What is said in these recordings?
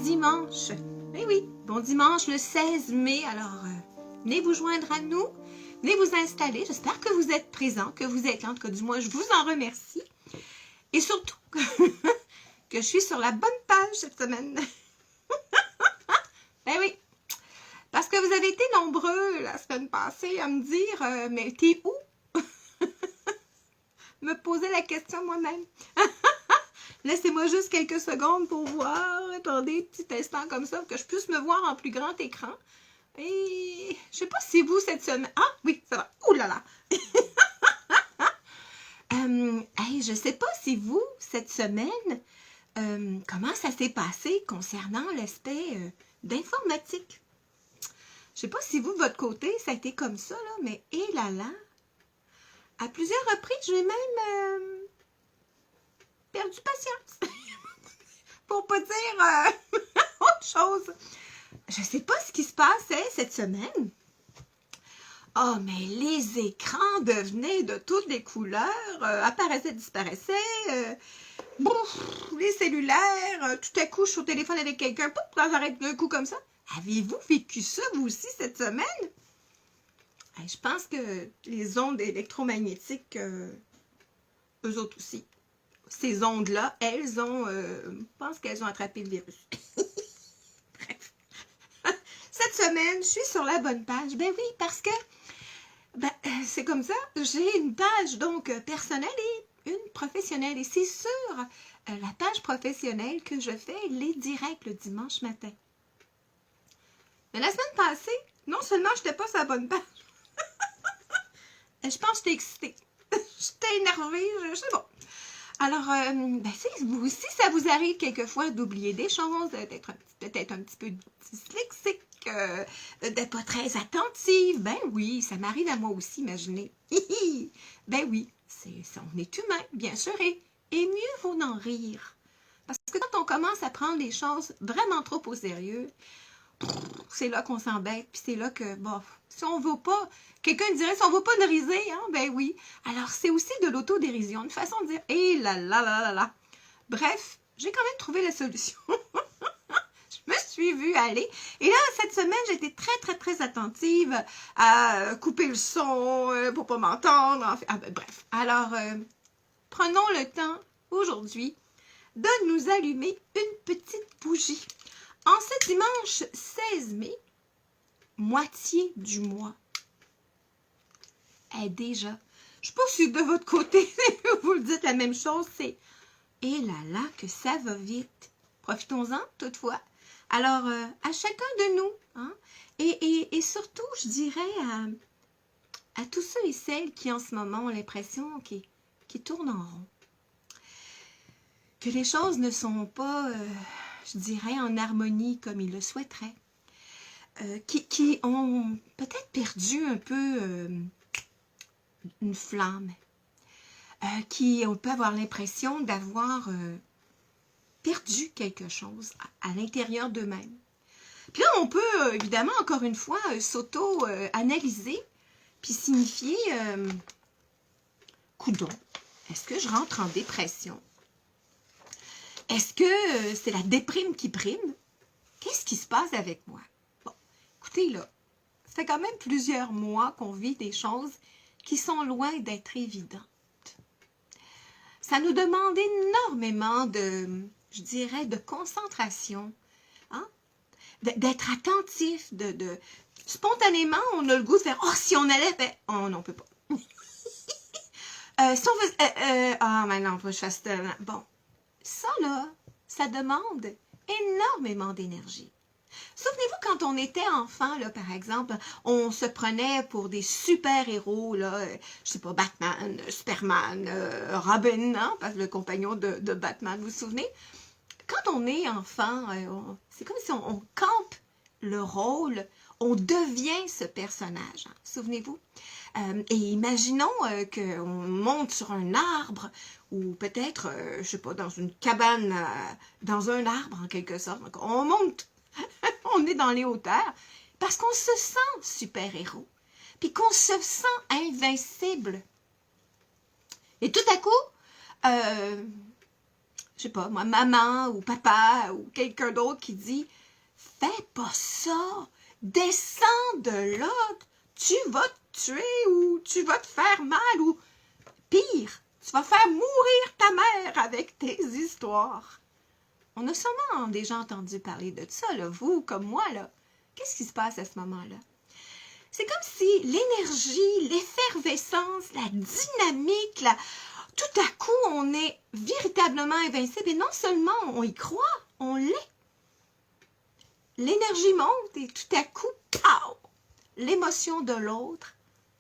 dimanche. Eh oui, bon dimanche le 16 mai. Alors, venez vous joindre à nous, venez vous installer. J'espère que vous êtes présents, que vous êtes là. En tout cas, du moins, je vous en remercie. Et surtout, que je suis sur la bonne page cette semaine. Ben oui, parce que vous avez été nombreux la semaine passée à me dire « Mais t'es où? » Me poser la question moi-même. Laissez-moi juste quelques secondes pour voir. Attendez, petit instant comme ça, pour que je puisse me voir en plus grand écran. Et je sais pas si vous cette semaine... Ah oui, ça va. Ouh là là! Hey, je sais pas si vous, cette semaine, comment ça s'est passé concernant l'aspect d'informatique. Je sais pas si vous, de votre côté, ça a été comme ça, là, mais hé là là! À plusieurs reprises, j'ai même perdu patience. Pour pas dire autre chose. Je sais pas ce qui se passait cette semaine. Oh, mais les écrans devenaient de toutes les couleurs, apparaissaient, disparaissaient. Les cellulaires, tout à coup, je suis au téléphone avec quelqu'un, quand j'arrête d'un coup comme ça. Avez-vous vécu ça, vous aussi, cette semaine? Je pense que les ondes électromagnétiques, eux autres aussi. Ces ondes-là, elles ont, je pense qu'elles ont attrapé le virus. Bref. Cette semaine, je suis sur la bonne page. Ben oui, parce que c'est comme ça. J'ai une page donc personnelle et une professionnelle. Et c'est sur la page professionnelle que je fais les directs le dimanche matin. Mais la semaine passée, non seulement je n'étais pas sur la bonne page, je pense que j'étais excitée. J'étais énervée, je sais pas. Alors, vous aussi, ça vous arrive quelquefois d'oublier des choses, d'être peut-être un petit peu dyslexique, d'être pas très attentive. Ben oui, ça m'arrive à moi aussi, imaginez. Ben oui, on est humain, bien sûr, et mieux vaut en rire. Parce que quand on commence à prendre les choses vraiment trop au sérieux, c'est là qu'on s'embête, puis c'est là que, bon, si on ne veut pas, quelqu'un dirait, si on ne veut pas de riser, hein, ben oui. Alors, c'est aussi de l'autodérision, une façon de dire, hé là là là là là. Bref, j'ai quand même trouvé la solution. Je me suis vue aller. Et là, cette semaine, j'étais très, très, très attentive à couper le son pour ne pas m'entendre. En fait. Bref, alors, prenons le temps, aujourd'hui, de nous allumer une petite bougie. En ce dimanche 16 mai, moitié du mois. Déjà, je ne sais pas si de votre côté, vous le dites la même chose, c'est « Et là là, que ça va vite! » Profitons-en, toutefois. Alors, à chacun de nous, hein, et surtout, je dirais à tous ceux et celles qui, en ce moment, ont l'impression qu'ils tournent en rond. Que les choses ne sont pas... je dirais, en harmonie comme ils le souhaiteraient, qui ont peut-être perdu un peu une flamme, on peut avoir l'impression d'avoir perdu quelque chose à l'intérieur d'eux-mêmes. Puis là, on peut, évidemment, encore une fois, s'auto-analyser, puis signifier, coudonc, est-ce que je rentre en dépression? Est-ce que c'est la déprime qui prime? Qu'est-ce qui se passe avec moi? Bon, écoutez, là, ça fait quand même plusieurs mois qu'on vit des choses qui sont loin d'être évidentes. Ça nous demande énormément de, je dirais, de concentration, hein? D'être attentif, spontanément, on a le goût de faire « Oh, si on allait, ben, oh non, on peut pas. » Si on veut, ah, mais non, faut que je fasse ça. Bon, ça, là, ça demande énormément d'énergie. Souvenez-vous, quand on était enfant, là, par exemple, on se prenait pour des super-héros, là, je sais pas, Batman, Superman, Robin, hein, parce que le compagnon de Batman, vous vous souvenez? Quand on est enfant, c'est comme si on campe le rôle, on devient ce personnage, hein, souvenez-vous? Et imaginons qu'on monte sur un arbre ou peut-être, je sais pas, dans une cabane, dans un arbre en quelque sorte. Donc, on monte, on est dans les hauteurs parce qu'on se sent super-héros, puis qu'on se sent invincible. Et tout à coup, je sais pas, moi, maman ou papa ou quelqu'un d'autre qui dit « Fais pas ça! Descends de là! Tu vas te tuer ou tu vas te faire mal ou pire, tu vas faire mourir ta mère avec tes histoires! » On a sûrement déjà entendu parler de ça, là, vous comme moi, là. Qu'est-ce qui se passe à ce moment-là? C'est comme si l'énergie, l'effervescence, la dynamique, tout à coup, on est véritablement invincible. Et non seulement on y croit, on l'est. L'énergie monte et tout à coup, pow! L'émotion de l'autre,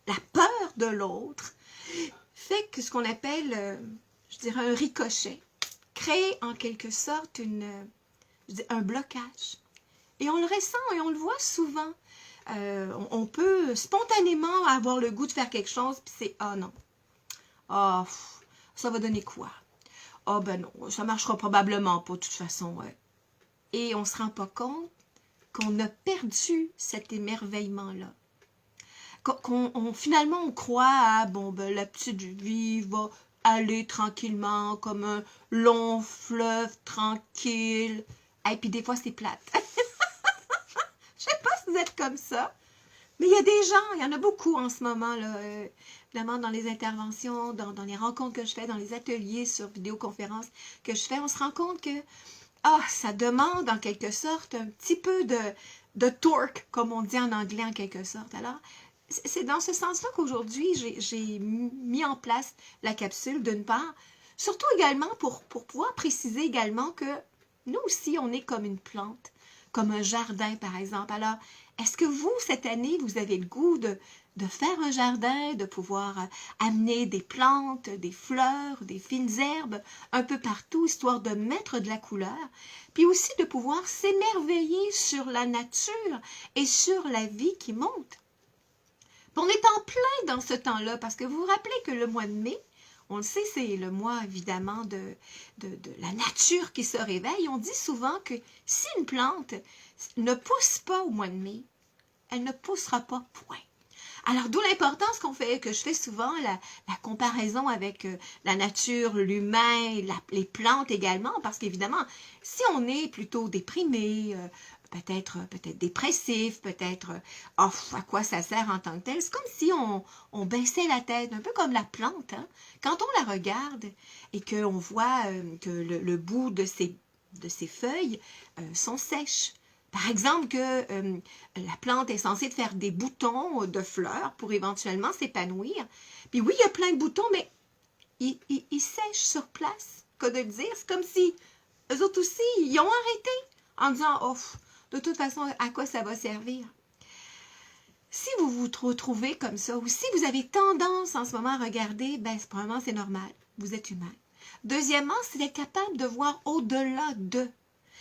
la peur de l'autre, fait que ce qu'on appelle, je dirais, un ricochet, crée en quelque sorte un blocage. Et on le ressent et on le voit souvent. On peut spontanément avoir le goût de faire quelque chose, puis c'est « Ah non, ah, ça va donner quoi? Ah ben non, ça marchera probablement pas de toute façon. Ouais. » Et on ne se rend pas compte qu'on a perdu cet émerveillement-là. Finalement, on croit à, bon, ben, la petite vie va aller tranquillement, comme un long fleuve tranquille. Et puis des fois, c'est plate. Je sais pas si vous êtes comme ça, mais il y a des gens, il y en a beaucoup en ce moment, là, évidemment dans les interventions, dans les rencontres que je fais, dans les ateliers sur vidéoconférence que je fais, on se rend compte que ça demande en quelque sorte un petit peu de torque, comme on dit en anglais en quelque sorte. Alors, c'est dans ce sens-là qu'aujourd'hui, j'ai mis en place la capsule d'une part, surtout également pour pouvoir préciser également que nous aussi, on est comme une plante, comme un jardin par exemple. Alors, est-ce que vous, cette année, vous avez le goût de faire un jardin, de pouvoir amener des plantes, des fleurs, des fines herbes un peu partout, histoire de mettre de la couleur, puis aussi de pouvoir s'émerveiller sur la nature et sur la vie qui monte. Puis on est en plein dans ce temps-là, parce que vous vous rappelez que le mois de mai, on le sait, c'est le mois évidemment de la nature qui se réveille. On dit souvent que si une plante ne pousse pas au mois de mai, elle ne poussera pas, point. Alors, d'où l'importance que je fais souvent, la comparaison avec la nature, l'humain, les plantes également, parce qu'évidemment, si on est plutôt déprimé, peut-être dépressif, peut-être à quoi ça sert en tant que tel, c'est comme si on baissait la tête, un peu comme la plante. Hein? Quand on la regarde et qu'on voit que le bout de ses feuilles sont sèches, par exemple, que la plante est censée faire des boutons de fleurs pour éventuellement s'épanouir. Puis oui, il y a plein de boutons, mais ils sèchent sur place, que de le dire. C'est comme si eux autres aussi, ils ont arrêté en disant « Oh, de toute façon, à quoi ça va servir? » Si vous vous retrouvez comme ça, ou si vous avez tendance en ce moment à regarder, ben probablement c'est normal, vous êtes humain. Deuxièmement, c'est d'être capable de voir au-delà de.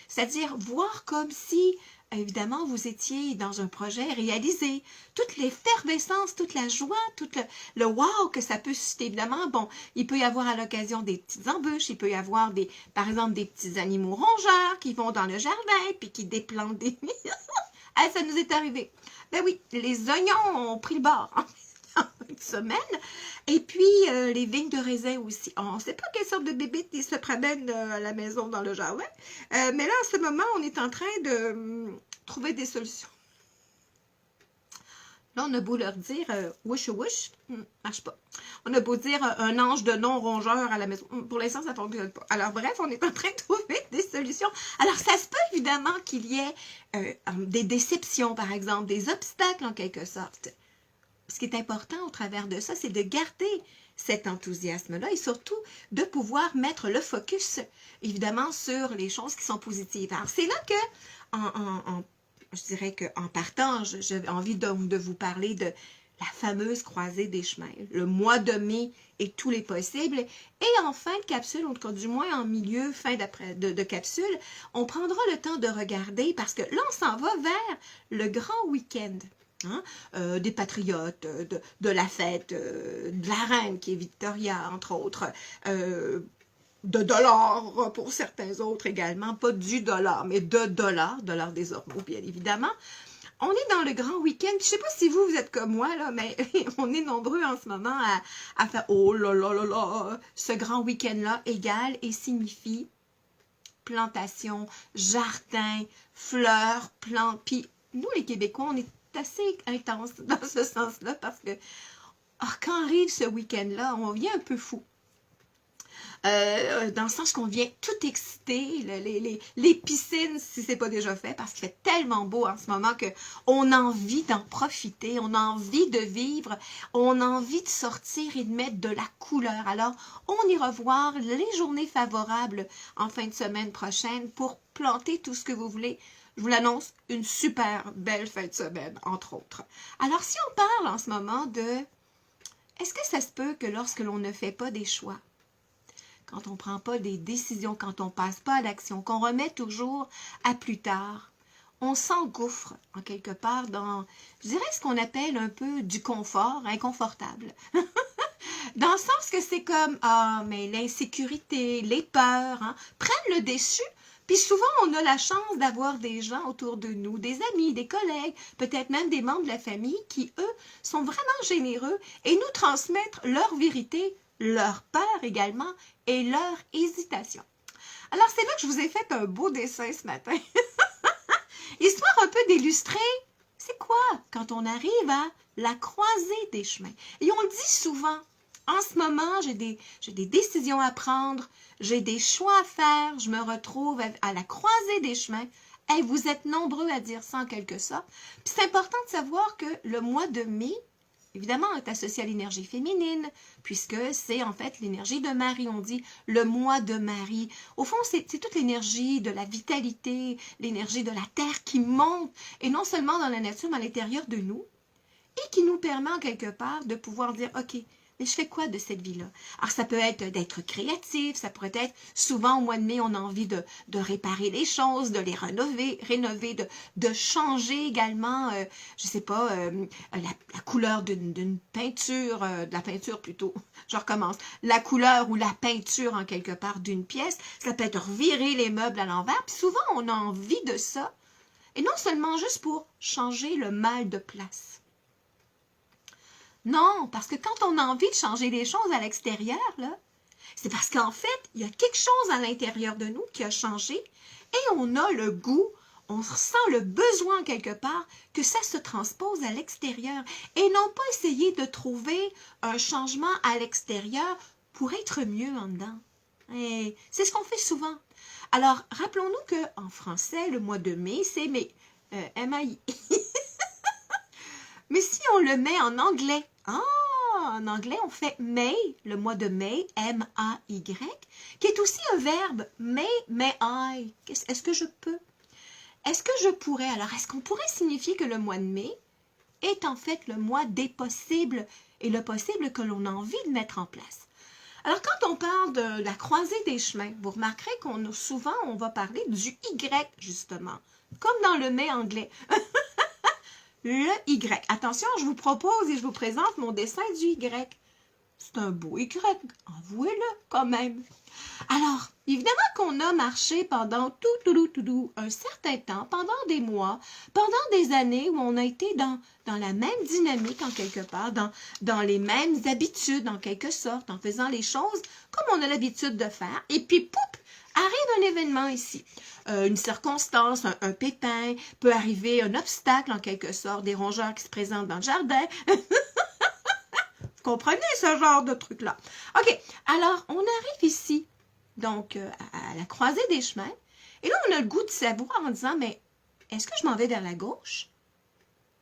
C'est-à-dire voir comme si, évidemment, vous étiez dans un projet réalisé. Toute l'effervescence, toute la joie, tout le wow que ça peut susciter. Évidemment, bon, il peut y avoir à l'occasion des petites embûches, il peut y avoir, par exemple, des petits animaux rongeurs qui vont dans le jardin puis qui déplantent des... Ah, ça nous est arrivé. Ben oui, les oignons ont pris le bord en une semaine. Et puis, les vignes de raisin aussi. On ne sait pas quelle sorte de bébites ils se promènent à la maison dans le jardin. Mais là, en ce moment, on est en train de trouver des solutions. Là, on a beau leur dire « wouch wouch », marche pas. On a beau dire un ange de non-rongeur à la maison. Pour l'instant, ça ne fonctionne pas. Alors bref, on est en train de trouver des solutions. Alors, ça se peut évidemment qu'il y ait des déceptions, par exemple, des obstacles en quelque sorte. Ce qui est important au travers de ça, c'est de garder cet enthousiasme-là et surtout de pouvoir mettre le focus, évidemment, sur les choses qui sont positives. Alors, c'est là que, je dirais qu'en partant, j'avais envie de vous parler de la fameuse croisée des chemins, le mois de mai et tous les possibles. Et en fin de capsule, ou du moins en milieu, fin de capsule, on prendra le temps de regarder parce que là, on s'en va vers le grand week-end. Hein, des patriotes, de la fête, de la reine qui est Victoria, entre autres, de dollars pour certains autres également, pas du dollar, mais de dollars des hormones, bien évidemment. On est dans le grand week-end. Je ne sais pas si vous êtes comme moi, là, mais on est nombreux en ce moment à faire « Oh là là là là », ce grand week-end-là égale et signifie plantation, jardin, fleurs, plantes. Puis nous, les Québécois, on est assez intense dans ce sens-là parce que quand arrive ce week-end-là, on vient un peu fou. Dans le sens qu'on vient tout excité, les piscines, si c'est pas déjà fait, parce qu'il fait tellement beau en ce moment qu'on a envie d'en profiter, on a envie de vivre, on a envie de sortir et de mettre de la couleur. Alors, on ira voir les journées favorables en fin de semaine prochaine pour planter tout ce que vous voulez. Je vous l'annonce, une super belle fin de semaine, entre autres. Alors, si on parle en ce moment de, est-ce que ça se peut que lorsque l'on ne fait pas des choix, quand on ne prend pas des décisions, quand on ne passe pas à l'action, qu'on remet toujours à plus tard, on s'engouffre en quelque part dans, je dirais, ce qu'on appelle un peu du confort, inconfortable. Dans le sens que c'est comme, mais l'insécurité, les peurs, prennent le dessus. Puis souvent, on a la chance d'avoir des gens autour de nous, des amis, des collègues, peut-être même des membres de la famille qui, eux, sont vraiment généreux et nous transmettent leur vérité, leur peur également et leur hésitation. Alors, c'est là que je vous ai fait un beau dessin ce matin. Histoire un peu d'illustrer, c'est quoi quand on arrive à la croisée des chemins. Et on le dit souvent, en ce moment, j'ai des décisions à prendre, j'ai des choix à faire, je me retrouve à la croisée des chemins. Et vous êtes nombreux à dire ça en quelque sorte. Puis c'est important de savoir que le mois de mai, évidemment, est associé à l'énergie féminine, puisque c'est en fait l'énergie de Marie. On dit le mois de Marie. Au fond, c'est toute l'énergie de la vitalité, l'énergie de la terre qui monte, et non seulement dans la nature, mais à l'intérieur de nous, et qui nous permet en quelque part de pouvoir dire, OK, mais je fais quoi de cette vie-là? Alors, ça peut être d'être créatif, ça pourrait être, souvent au mois de mai, on a envie de réparer les choses, de les rénover, de changer également, je sais pas, la couleur d'une peinture, de la peinture plutôt, je recommence, la couleur ou la peinture en quelque part d'une pièce, ça peut être revirer les meubles à l'envers, puis souvent on a envie de ça, et non seulement juste pour changer le mal de place. Non, parce que quand on a envie de changer des choses à l'extérieur, là, c'est parce qu'en fait, il y a quelque chose à l'intérieur de nous qui a changé et on a le goût, on ressent le besoin quelque part que ça se transpose à l'extérieur et non pas essayer de trouver un changement à l'extérieur pour être mieux en dedans. Et c'est ce qu'on fait souvent. Alors, rappelons-nous qu'en français, le mois de mai, c'est mai, M-A-I. Mais si on le met en anglais, en anglais, on fait May, le mois de mai, M-A-Y, qui est aussi un verbe, may I. Est-ce que je peux? Est-ce que je pourrais? Alors, est-ce qu'on pourrait signifier que le mois de mai est en fait le mois des possibles et le possible que l'on a envie de mettre en place? Alors, quand on parle de la croisée des chemins, vous remarquerez qu'on souvent, on va parler du Y, justement, comme dans le mai anglais. Le Y. Attention, je vous propose et je vous présente mon dessin du Y. C'est un beau Y, avouez-le quand même. Alors, évidemment qu'on a marché pendant un certain temps, pendant des mois, pendant des années où on a été dans la même dynamique en quelque part, dans les mêmes habitudes en quelque sorte, en faisant les choses comme on a l'habitude de faire. Et puis, poup, arrive un événement ici. Une circonstance, un pépin, peut arriver un obstacle en quelque sorte, des rongeurs qui se présentent dans le jardin. Vous comprenez ce genre de truc-là? OK, alors on arrive ici, donc à la croisée des chemins, et là on a le goût de savoir en disant, mais est-ce que je m'en vais vers la gauche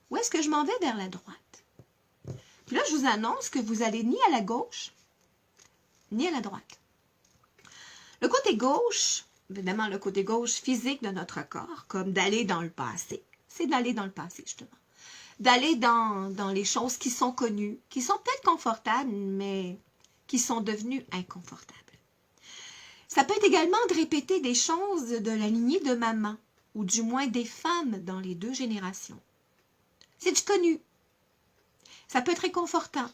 ou est-ce que je m'en vais vers la droite? Puis là, je vous annonce que vous allez ni à la gauche, ni à la droite. Le côté gauche, évidemment le côté gauche physique de notre corps, comme d'aller dans le passé. C'est d'aller dans le passé, justement. D'aller dans les choses qui sont connues, qui sont peut-être confortables, mais qui sont devenues inconfortables. Ça peut être également de répéter des choses de la lignée de maman, ou du moins des femmes dans les deux générations. C'est du connu. Ça peut être réconfortant,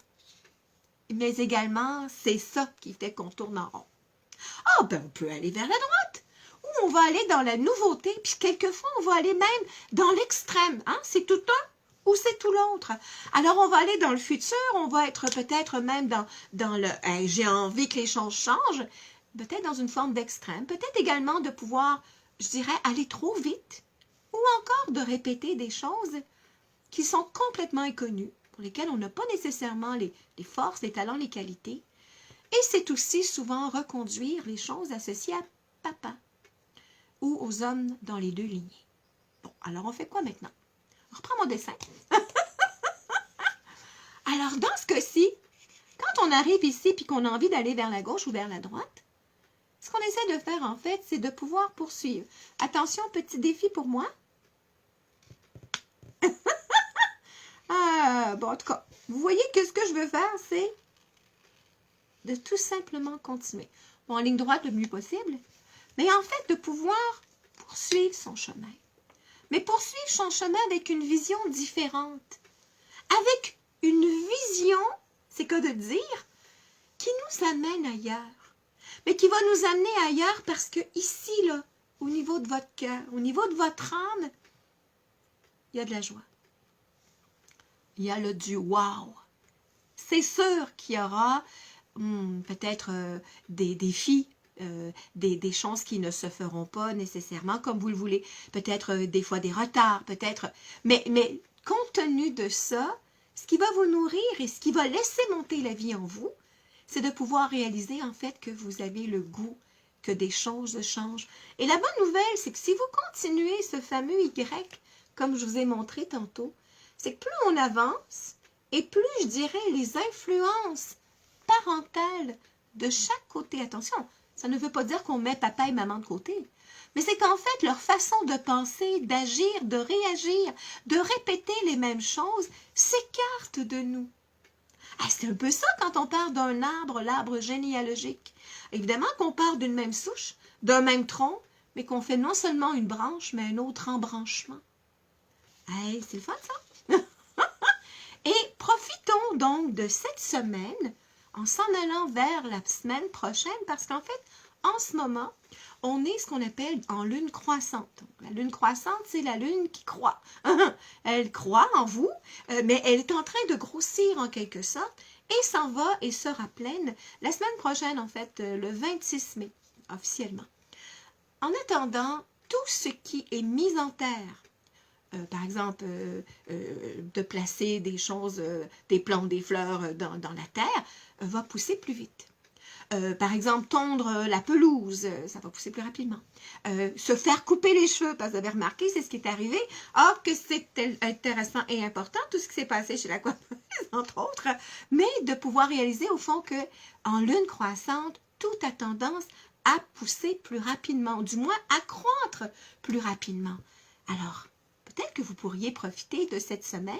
mais également, c'est ça qui fait qu'on tourne en rond. Ah, ben on peut aller vers la droite, ou on va aller dans la nouveauté, puis quelquefois on va aller même dans l'extrême. C'est tout un ou c'est tout l'autre. Alors on va aller dans le futur, on va être peut-être même dans le « j'ai envie que les choses changent », peut-être dans une forme d'extrême, peut-être également de pouvoir, je dirais, aller trop vite, ou encore de répéter des choses qui sont complètement inconnues, pour lesquelles on n'a pas nécessairement les forces, les talents, les qualités. Et c'est aussi souvent reconduire les choses associées à papa ou aux hommes dans les deux lignées. Bon, alors on fait quoi maintenant? On reprend mon dessin. Alors, dans ce cas-ci, quand on arrive ici et qu'on a envie d'aller vers la gauche ou vers la droite, ce qu'on essaie de faire, en fait, c'est de pouvoir poursuivre. Attention, petit défi pour moi. Bon, en tout cas, vous voyez que ce que je veux faire, c'est de tout simplement continuer. Bon, en ligne droite le mieux possible, mais en fait, de pouvoir poursuivre son chemin. Mais poursuivre son chemin avec une vision différente. Avec une vision, c'est quoi de dire, qui nous amène ailleurs. Mais qui va nous amener ailleurs parce que ici, là, au niveau de votre cœur, au niveau de votre âme, il y a de la joie. Il y a le du wow. C'est sûr qu'il y aura peut-être des défis, des choses qui ne se feront pas nécessairement comme vous le voulez. Peut-être des fois des retards, peut-être. Mais compte tenu de ça, ce qui va vous nourrir et ce qui va laisser monter la vie en vous, c'est de pouvoir réaliser en fait que vous avez le goût que des choses changent. Et la bonne nouvelle, c'est que si vous continuez ce fameux Y, comme je vous ai montré tantôt, c'est que plus on avance, et plus, je dirais, les influences parentales de chaque côté, attention, ça ne veut pas dire qu'on met papa et maman de côté, mais c'est qu'en fait, leur façon de penser, d'agir, de réagir, de répéter les mêmes choses, s'écarte de nous. C'est un peu ça quand on part d'un arbre, l'arbre généalogique. Évidemment qu'on part d'une même souche, d'un même tronc, mais qu'on fait non seulement une branche, mais un autre embranchement. C'est le fun, ça! Et profitons donc de cette semaine en s'en allant vers la semaine prochaine, parce qu'en fait, en ce moment, on est ce qu'on appelle en lune croissante. Donc, la lune croissante, c'est la lune qui croît. Elle croît en vous, mais elle est en train de grossir en quelque sorte et s'en va et sera pleine la semaine prochaine, en fait, le 26 mai, officiellement. En attendant, tout ce qui est mis en terre, par exemple, de placer des choses, des plantes, des fleurs dans la terre, va pousser plus vite. Par exemple, tondre la pelouse, ça va pousser plus rapidement. Se faire couper les cheveux, parce que vous avez remarqué, c'est ce qui est arrivé. Or que c'est intéressant et important, tout ce qui s'est passé chez la coiffeuse, entre autres, mais de pouvoir réaliser au fond que en lune croissante, tout a tendance à pousser plus rapidement, du moins à croître plus rapidement. Alors, peut-être que vous pourriez profiter de cette semaine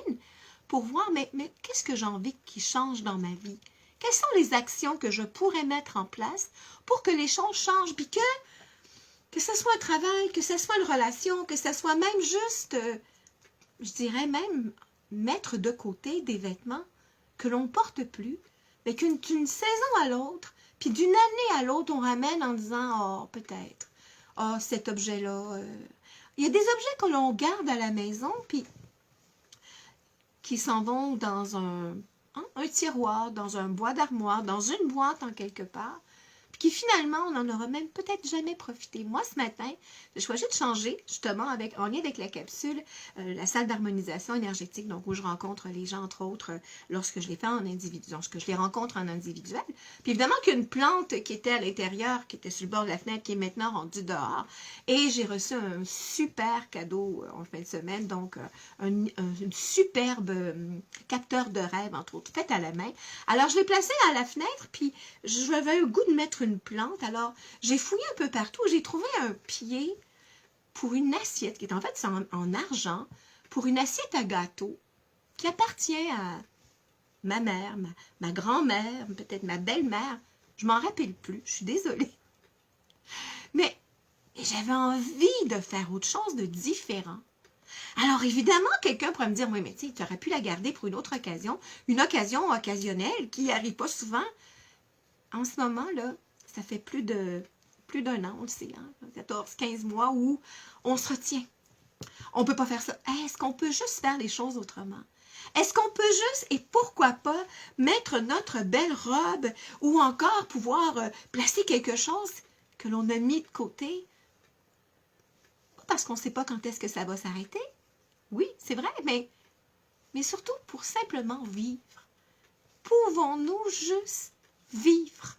pour voir, mais qu'est-ce que j'ai envie qui change dans ma vie? Quelles sont les actions que je pourrais mettre en place pour que les choses changent, puis que ce soit un travail, que ce soit une relation, que ce soit même juste, je dirais même, mettre de côté des vêtements que l'on ne porte plus, mais d'une saison à l'autre, puis d'une année à l'autre, on ramène en disant « Oh, peut-être, oh, cet objet-là... Il y a des objets que l'on garde à la maison, puis qui s'en vont dans un tiroir, dans un bois d'armoire, dans une boîte en quelque part, puis qui finalement, on n'en aura même peut-être jamais profité. Moi, ce matin, j'ai choisi de changer, justement, en lien avec la capsule, la salle d'harmonisation énergétique, donc où je rencontre les gens, entre autres, lorsque je les fais en individuel, lorsque je les rencontre en individuel. Puis évidemment qu'il y a une plante qui était à l'intérieur, qui était sur le bord de la fenêtre, qui est maintenant rendue dehors. Et j'ai reçu un super cadeau en fin de semaine, donc un superbe capteur de rêve, entre autres, fait à la main. Alors, je l'ai placé à la fenêtre, puis j'avais le goût de mettre une plante. Alors, j'ai fouillé un peu partout. J'ai trouvé un pied pour une assiette, qui est en fait en argent, pour une assiette à gâteau, qui appartient à ma mère, ma grand-mère, peut-être ma belle-mère. Je m'en rappelle plus, je suis désolée. Mais j'avais envie de faire autre chose de différent. Alors, évidemment, quelqu'un pourrait me dire, oui, mais tu aurais pu la garder pour une autre occasion, une occasion occasionnelle qui n'arrive pas souvent. En ce moment, là, ça fait plus d'un an, on le sait, 14, 15 mois où on se retient. On ne peut pas faire ça. Est-ce qu'on peut juste faire les choses autrement? Est-ce qu'on peut juste, et pourquoi pas, mettre notre belle robe ou encore pouvoir placer quelque chose que l'on a mis de côté? Pas parce qu'on ne sait pas quand est-ce que ça va s'arrêter. Oui, c'est vrai, mais surtout pour simplement vivre. Pouvons-nous juste vivre?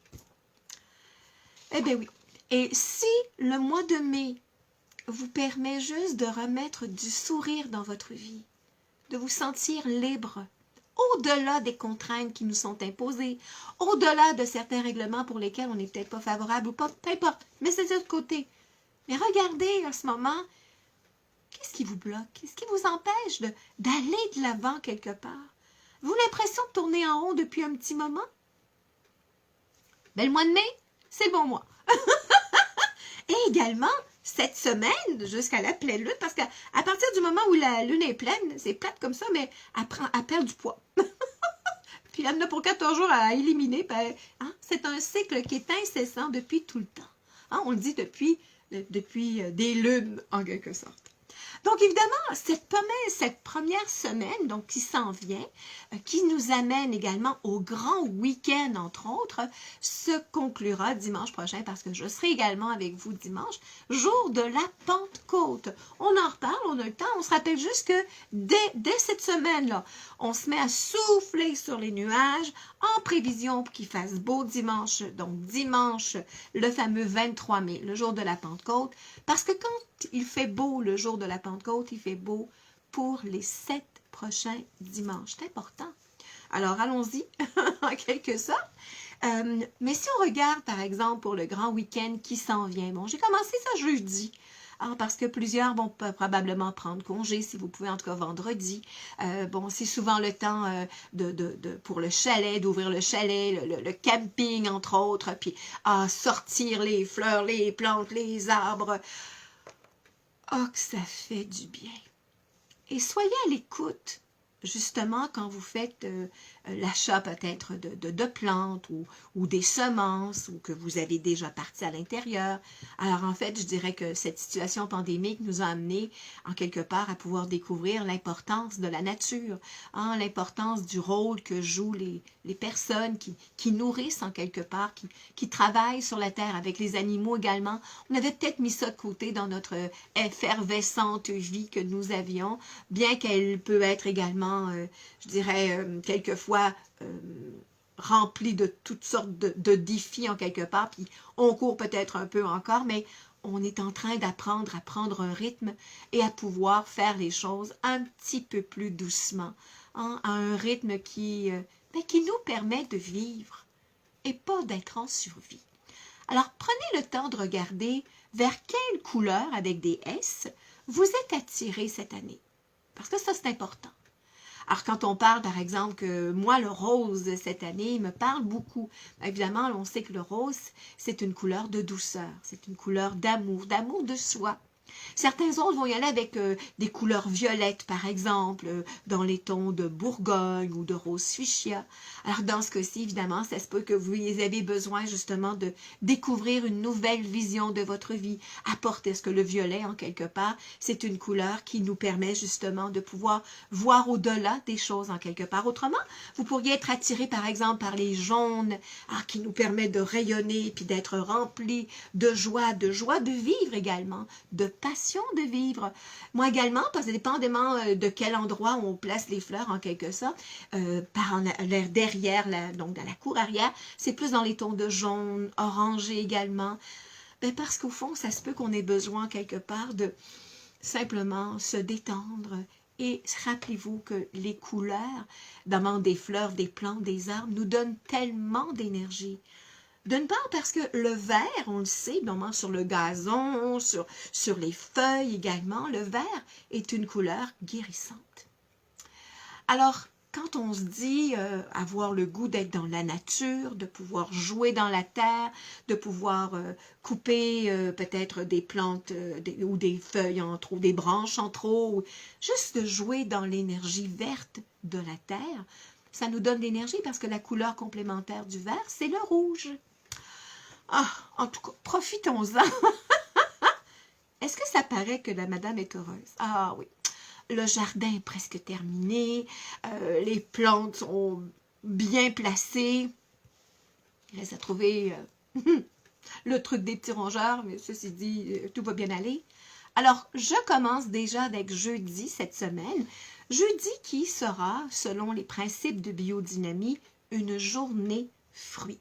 Eh bien oui. Et si le mois de mai vous permet juste de remettre du sourire dans votre vie, de vous sentir libre, au-delà des contraintes qui nous sont imposées, au-delà de certains règlements pour lesquels on n'est peut-être pas favorable ou pas, peu importe, mais c'est de l'autre côté. Mais regardez en ce moment, qu'est-ce qui vous bloque? Qu'est-ce qui vous empêche d'aller de l'avant quelque part? Vous avez l'impression de tourner en rond depuis un petit moment? Ben, le mois de mai, c'est le bon mois. Et également, cette semaine, jusqu'à la pleine lune, parce qu'à partir du moment où la lune est pleine, c'est plate comme ça, mais elle perd du poids. Puis elle en a pour 14 jours à éliminer. Ben, hein, c'est un cycle qui est incessant depuis tout le temps. Hein, on le dit depuis des lunes, en quelque sorte. Donc, évidemment, cette première semaine donc, qui s'en vient, qui nous amène également au grand week-end, entre autres, se conclura dimanche prochain parce que je serai également avec vous dimanche, jour de la Pentecôte. On en reparle, on a le temps, on se rappelle juste que dès cette semaine-là, on se met à souffler sur les nuages en prévision pour qu'il fasse beau dimanche, donc dimanche, le fameux 23 mai, le jour de la Pentecôte, parce que quand il fait beau le jour de la Pentecôte, il fait beau pour les 7 prochains dimanches. C'est important. Alors, allons-y, en quelque sorte. Mais si on regarde, par exemple, pour le grand week-end qui s'en vient, bon, j'ai commencé ça jeudi, parce que plusieurs vont probablement prendre congé, si vous pouvez, en tout cas vendredi. Bon, c'est souvent le temps pour le chalet, d'ouvrir le chalet, le camping, entre autres, puis sortir les fleurs, les plantes, les arbres. Oh, que ça fait du bien. Et soyez à l'écoute, justement, quand vous faites l'achat peut-être de plantes ou des semences ou que vous avez déjà parti à l'intérieur. Alors, en fait, je dirais que cette situation pandémique nous a amené, en quelque part, à pouvoir découvrir l'importance de la nature, hein, l'importance du rôle que jouent les personnes qui nourrissent, en quelque part, qui travaillent sur la terre avec les animaux également. On avait peut-être mis ça de côté dans notre effervescente vie que nous avions, bien qu'elle peut être également, je dirais, quelquefois remplie de toutes sortes de défis en quelque part, puis on court peut-être un peu encore, mais on est en train d'apprendre à prendre un rythme et à pouvoir faire les choses un petit peu plus doucement, hein, à un rythme qui nous permet de vivre et pas d'être en survie. Alors, prenez le temps de regarder vers quelle couleur, avec des S, vous êtes attiré cette année. Parce que ça, c'est important. Alors, quand on parle, par exemple, que moi, le rose, cette année, me parle beaucoup. Évidemment, on sait que le rose, c'est une couleur de douceur. C'est une couleur d'amour de soi. Certains autres vont y aller avec des couleurs violettes, par exemple, dans les tons de Bourgogne ou de rose fuchsia. Alors, dans ce cas-ci, évidemment, ça se peut que vous ayez besoin justement de découvrir une nouvelle vision de votre vie. Apporter ce que le violet, en quelque part, c'est une couleur qui nous permet justement de pouvoir voir au-delà des choses, en quelque part. Autrement, vous pourriez être attiré, par exemple, par les jaunes, qui nous permet de rayonner puis d'être rempli de joie de vivre également, de passion de vivre. Moi également, parce que dépendamment de quel endroit on place les fleurs, en quelque sorte, par l'air derrière, donc dans la cour arrière, c'est plus dans les tons de jaune, orangé également. Ben parce qu'au fond, ça se peut qu'on ait besoin quelque part de simplement se détendre. Et rappelez-vous que les couleurs, notamment des fleurs, des plantes, des arbres, nous donnent tellement d'énergie. D'une part parce que le vert, on le sait, notamment sur le gazon, sur les feuilles également, le vert est une couleur guérissante. Alors, quand on se dit avoir le goût d'être dans la nature, de pouvoir jouer dans la terre, de pouvoir couper peut-être des plantes ou des feuilles en trop, des branches en trop, ou juste de jouer dans l'énergie verte de la terre, ça nous donne de l'énergie parce que la couleur complémentaire du vert, c'est le rouge. Ah, en tout cas, profitons-en. Est-ce que ça paraît que la madame est heureuse? Ah oui. Le jardin est presque terminé. Les plantes sont bien placées. Il reste à trouver le truc des petits rongeurs, mais ceci dit, tout va bien aller. Alors, je commence déjà avec jeudi cette semaine. Jeudi qui sera, selon les principes de biodynamie, une journée fruit.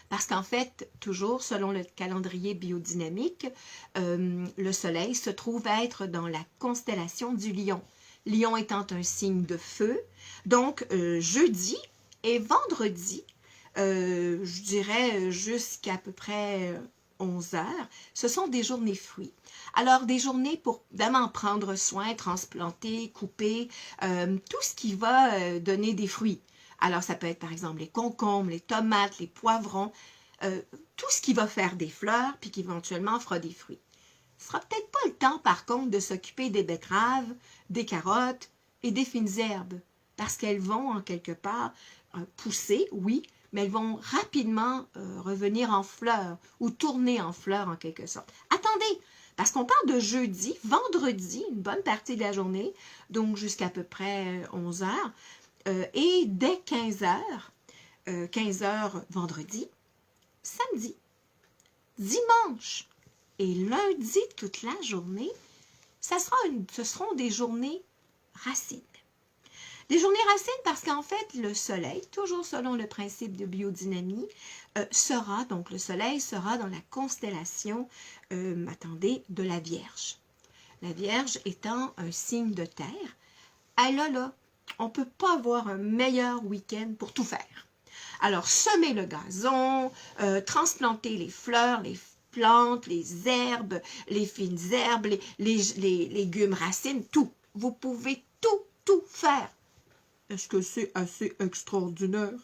Parce qu'en fait, toujours selon le calendrier biodynamique, le soleil se trouve être dans la constellation du lion. Lion étant un signe de feu. Donc, jeudi et vendredi, je dirais jusqu'à peu près 11 heures, ce sont des journées fruits. Alors, des journées pour vraiment prendre soin, transplanter, couper, tout ce qui va donner des fruits. Alors, ça peut être par exemple les concombres, les tomates, les poivrons, tout ce qui va faire des fleurs, puis qui éventuellement fera des fruits. Ce sera peut-être pas le temps, par contre, de s'occuper des betteraves, des carottes et des fines herbes, parce qu'elles vont, en quelque part, pousser, oui, mais elles vont rapidement revenir en fleurs, ou tourner en fleurs, en quelque sorte. Attendez, parce qu'on parle de jeudi, vendredi, une bonne partie de la journée, donc jusqu'à peu près 11 heures, et dès 15 heures, 15 heures vendredi, samedi, dimanche et lundi toute la journée, ce seront des journées racines. Des journées racines parce qu'en fait, le soleil, toujours selon le principe de biodynamie, le soleil sera dans la constellation, de la Vierge. La Vierge étant un signe de terre, là, on ne peut pas avoir un meilleur week-end pour tout faire. Alors, semer le gazon, transplanter les fleurs, les plantes, les herbes, les fines herbes, les légumes racines, tout. Vous pouvez tout faire. Est-ce que c'est assez extraordinaire?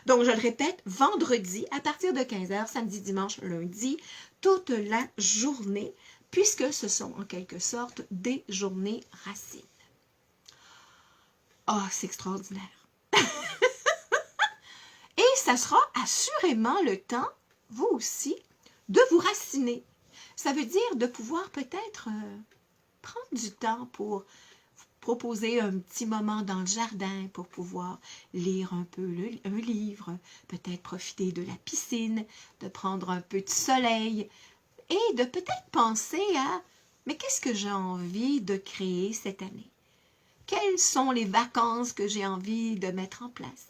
Donc, je le répète, vendredi, à partir de 15h, samedi, dimanche, lundi, toute la journée, puisque ce sont en quelque sorte des journées racines. Ah, c'est extraordinaire. Et ça sera assurément le temps, vous aussi, de vous raciner. Ça veut dire de pouvoir peut-être prendre du temps pour proposer un petit moment dans le jardin pour pouvoir lire un peu un livre, peut-être profiter de la piscine, de prendre un peu de soleil et de peut-être penser à « mais qu'est-ce que j'ai envie de créer cette année? Quelles sont les vacances que j'ai envie de mettre en place? »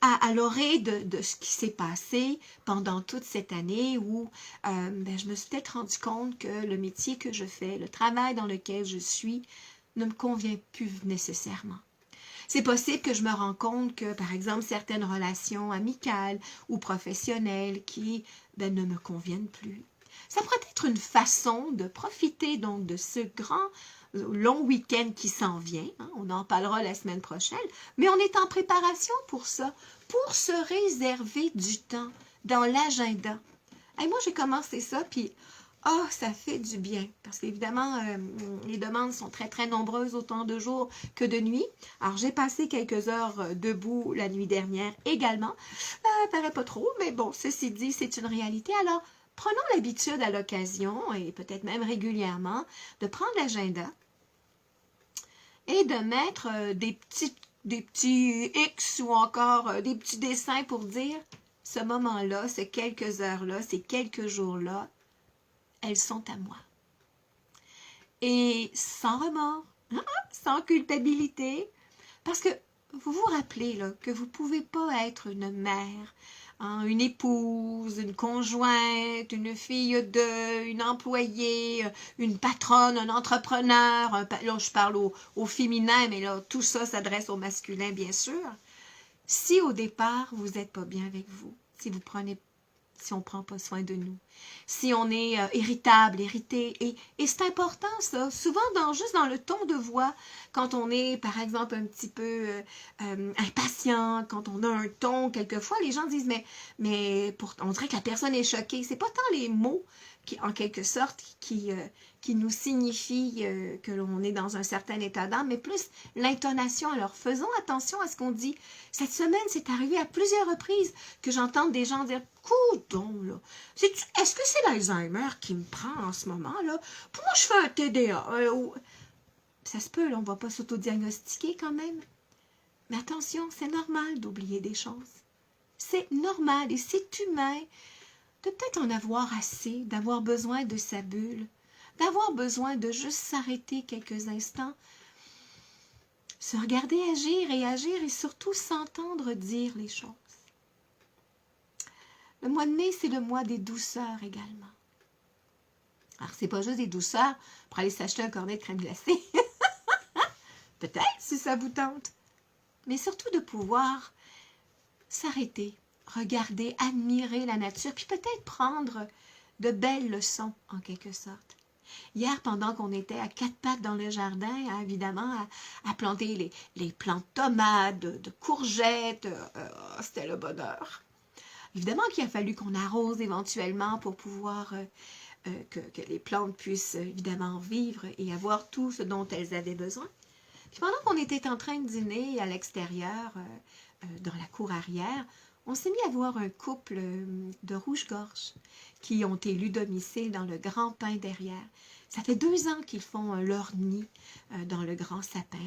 À l'orée de ce qui s'est passé pendant toute cette année où je me suis peut-être rendu compte que le métier que je fais, le travail dans lequel je suis, ne me convient plus nécessairement. C'est possible que je me rende compte que, par exemple, certaines relations amicales ou professionnelles qui ne me conviennent plus. Ça pourrait être une façon de profiter donc de ce grand long week-end qui s'en vient. Hein, on en parlera la semaine prochaine, mais on est en préparation pour ça, pour se réserver du temps dans l'agenda. Et moi, j'ai commencé ça, puis ça fait du bien, parce qu'évidemment, les demandes sont très, très nombreuses, autant de jours que de nuit. Alors, j'ai passé quelques heures debout la nuit dernière également. Paraît pas trop, mais bon, ceci dit, c'est une réalité. Alors, prenons l'habitude à l'occasion, et peut-être même régulièrement, de prendre l'agenda et de mettre des petits X ou encore des petits dessins pour dire ce moment-là, ces quelques heures-là, ces quelques jours-là, elles sont à moi. Et sans remords, sans culpabilité, parce que vous vous rappelez là, que vous ne pouvez pas être une mère, une épouse, une conjointe, une fille une employée, une patronne, un entrepreneur, là je parle au féminin, mais là tout ça s'adresse au masculin bien sûr. Si au départ vous n'êtes pas bien avec vous, si on ne prend pas soin de nous, si on est irritable, irrité, et c'est important ça, souvent juste dans le ton de voix, quand on est par exemple un petit peu impatient, quand on a un ton, quelquefois les gens disent mais on dirait que la personne est choquée, c'est pas tant les mots qui en quelque sorte qui nous signifient que l'on est dans un certain état d'âme, mais plus l'intonation. Alors faisons attention à ce qu'on dit. Cette semaine, c'est arrivé à plusieurs reprises que j'entende des gens dire coudon, là. Est-ce que c'est l'Alzheimer qui me prend en ce moment, là? Pour moi, je fais un TDA. Ça se peut, là, on ne va pas s'autodiagnostiquer quand même. Mais attention, c'est normal d'oublier des choses. C'est normal et c'est humain de peut-être en avoir assez, d'avoir besoin de sa bulle, d'avoir besoin de juste s'arrêter quelques instants, se regarder agir et surtout s'entendre dire les choses. Le mois de mai, c'est le mois des douceurs également. Alors, c'est pas juste des douceurs pour aller s'acheter un cornet de crème glacée. Peut-être, si ça vous tente. Mais surtout de pouvoir s'arrêter, regarder, admirer la nature, puis peut-être prendre de belles leçons, en quelque sorte. Hier, pendant qu'on était à quatre pattes dans le jardin, évidemment, à planter les plantes de tomates, de courgettes, c'était le bonheur. Évidemment qu'il a fallu qu'on arrose éventuellement pour pouvoir que les plantes puissent évidemment vivre et avoir tout ce dont elles avaient besoin. Puis pendant qu'on était en train de dîner à l'extérieur, dans la cour arrière, on s'est mis à voir un couple de rouge-gorge qui ont élu domicile dans le grand pin derrière. Ça fait 2 ans qu'ils font leur nid dans le grand sapin,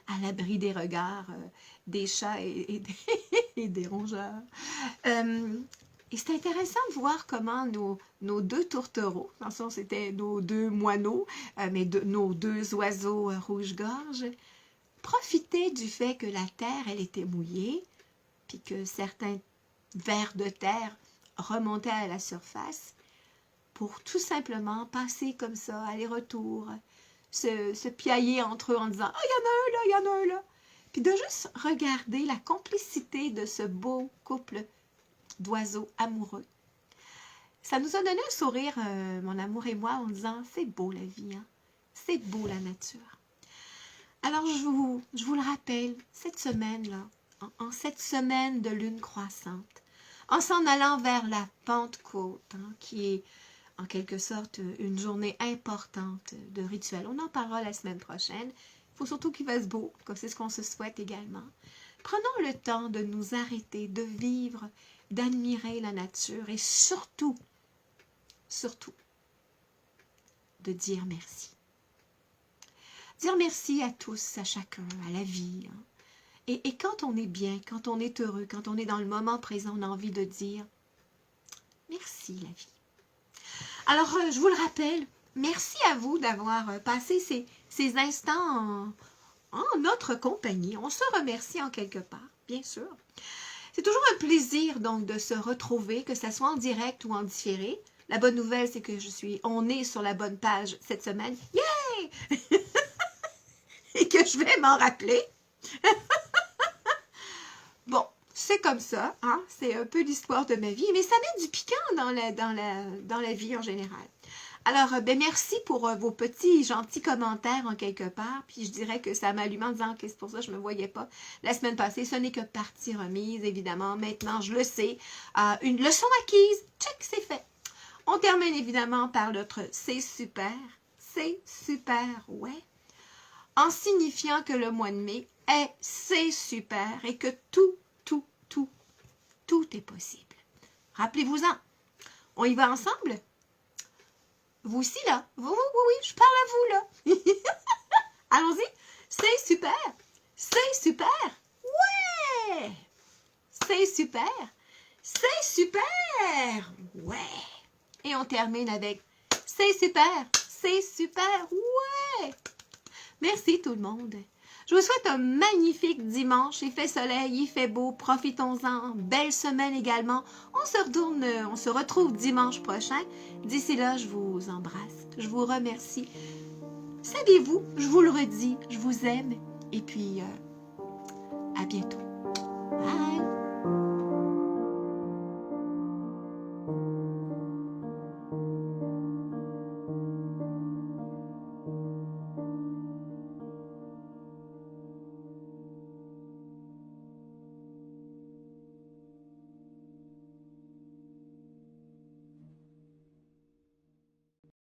à l'abri des regards des chats et des rongeurs. Et c'est intéressant de voir comment nos 2 tourtereaux, dans le sens c'était nos 2 moineaux, mais nos 2 oiseaux rouge-gorge, profitaient du fait que la terre, elle était mouillée, puis que certains vers de terre remontaient à la surface pour tout simplement passer comme ça, aller-retour, se piailler entre eux en disant « Ah, il y en a un là, il y en a un là ». Puis de juste regarder la complicité de ce beau couple d'oiseaux amoureux. Ça nous a donné un sourire, mon amour et moi, en disant « C'est beau la vie, hein? C'est beau la nature ». Alors, je vous le rappelle, cette semaine-là, en cette semaine de lune croissante, en s'en allant vers la Pentecôte, hein, qui est en quelque sorte une journée importante de rituel. On en parlera la semaine prochaine. Il faut surtout qu'il fasse beau, comme c'est ce qu'on se souhaite également. Prenons le temps de nous arrêter, de vivre, d'admirer la nature et surtout, de dire merci. Dire merci à tous, à chacun, à la vie. Hein. Et quand on est bien, quand on est heureux, quand on est dans le moment présent, on a envie de dire merci la vie. Alors, je vous le rappelle, merci à vous d'avoir passé ces instants en notre compagnie. On se remercie en quelque part, bien sûr. C'est toujours un plaisir donc de se retrouver, que ce soit en direct ou en différé. La bonne nouvelle, c'est que on est sur la bonne page cette semaine. Yay! Et que je vais m'en rappeler. Bon, c'est comme ça, hein? C'est un peu l'histoire de ma vie, mais ça met du piquant dans la vie en général. Alors, merci pour vos petits gentils commentaires en quelque part, puis je dirais que ça m'allume en disant que c'est pour ça que je ne me voyais pas la semaine passée. Ce n'est que partie remise, évidemment. Maintenant, je le sais. Une leçon acquise, check, c'est fait. On termine évidemment par notre « c'est super ». C'est super, ouais. En signifiant que le mois de mai est « c'est super » et que tout est possible. Rappelez-vous-en. On y va ensemble? Vous aussi, là? Oui, je parle à vous, là. Allons-y. C'est super. C'est super. Ouais. C'est super. C'est super. Ouais. Et on termine avec c'est super. C'est super. Ouais. Merci tout le monde. Je vous souhaite un magnifique dimanche. Il fait soleil, il fait beau. Profitons-en. Belle semaine également. On se retrouve dimanche prochain. D'ici là, je vous embrasse. Je vous remercie. Savez-vous, je vous le redis, je vous aime. Et puis, à bientôt. Bye!